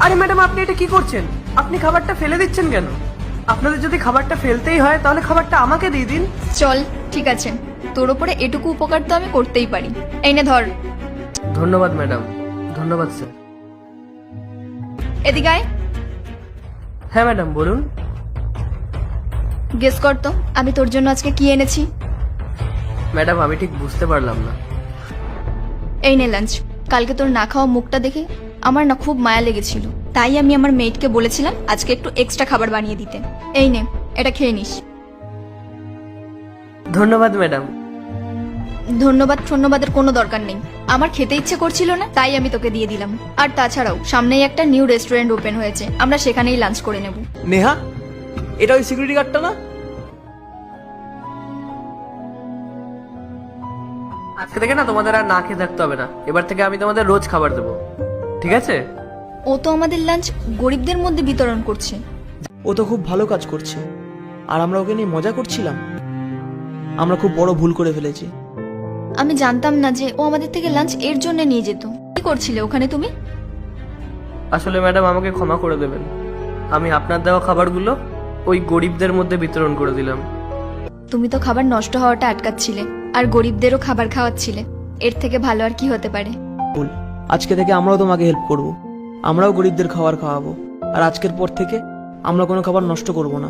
আরে ম্যাডাম, আপনি এটা কি করছেন? আপনি খাবারটা ফেলে দিচ্ছেন কেন? আপনাদের যদি খাবারটা ফেলতেই হয় তাহলে খাবারটা আমাকে দিয়ে দিন। চল, ঠিক আছে, তোর ওপরে এটুকু উপকার তো আমি করতেই পারি। এই নে ধর। ধন্যবাদ ম্যাডাম, ধন্যবাদ স্যার। এদিকে আয়। হ্যাঁ ম্যাডাম, বলুন। গেস কর তো আমি তোর জন্য আজকে কি এনেছি। ম্যাডাম, আমি ঠিক বুঝতে পারলাম না। এই নে লাঞ্চ। কালকে তোর না খাওয়া মুখটা দেখে আমার না খুব মায়া লেগেছিল, তাই আমি আমার মেয়েটকে বলেছিলাম আজকে একটু এক্সট্রা খাবার বানিয়ে দিতে। এই নে, এটা খেয়ে নিস। ধন্যবাদ ম্যাডাম। ধন্যবাদের কোনো দরকার নেই। আমার খেতে ইচ্ছে করছিল না, তাই আমি তোকে দিয়ে দিলাম। আর তাছাড়াও সামনেই একটা নিউ রেস্টুরেন্ট ওপেন হয়েছে, আমরা সেখানেই লাঞ্চ করে নেব। নেহা, এটা ওই সিকিউরিটি গার্ডটা না? আজকে থেকে না তোমাদের আর না খেয়ে থাকতে হবে না। এবার থেকে আমি তোমাদের রোজ খাবার দেবো, ঠিক আছে? ও তো আমাদের লাঞ্চ গরিবদের মধ্যে বিতরণ করছে। ও তো খুব ভালো কাজ করছে, আর আমরা ওকে নিয়ে মজা করছিলাম। আমরা খুব বড় ভুল করে ফেলেছি। আমি জানতাম না যে ও আমাদের থেকে লাঞ্চ এর জন্য নিয়ে যেত। কি করছিলে ওখানে তুমি? আসলে ম্যাডাম, আমাকে ক্ষমা করে দেবেন। আমি আপনার দেওয়া খাবারগুলো ওই গরিবদের মধ্যে বিতরণ করে দিলাম। তুমি তো খাবার নষ্ট হওয়াটা আটকাচ্ছিলে, আর গরিবদেরও খাবার খাওয়াচ্ছিলে। এর থেকে ভালো আর কি হতে পারে? ভুল। আজকে থেকে আমরাও তোমাকে হেল্প করব। আমরাও গরিবদের খাবার খাওয়াবো। আর আজকের পর থেকে আমরা কোনো খাবার নষ্ট করব না।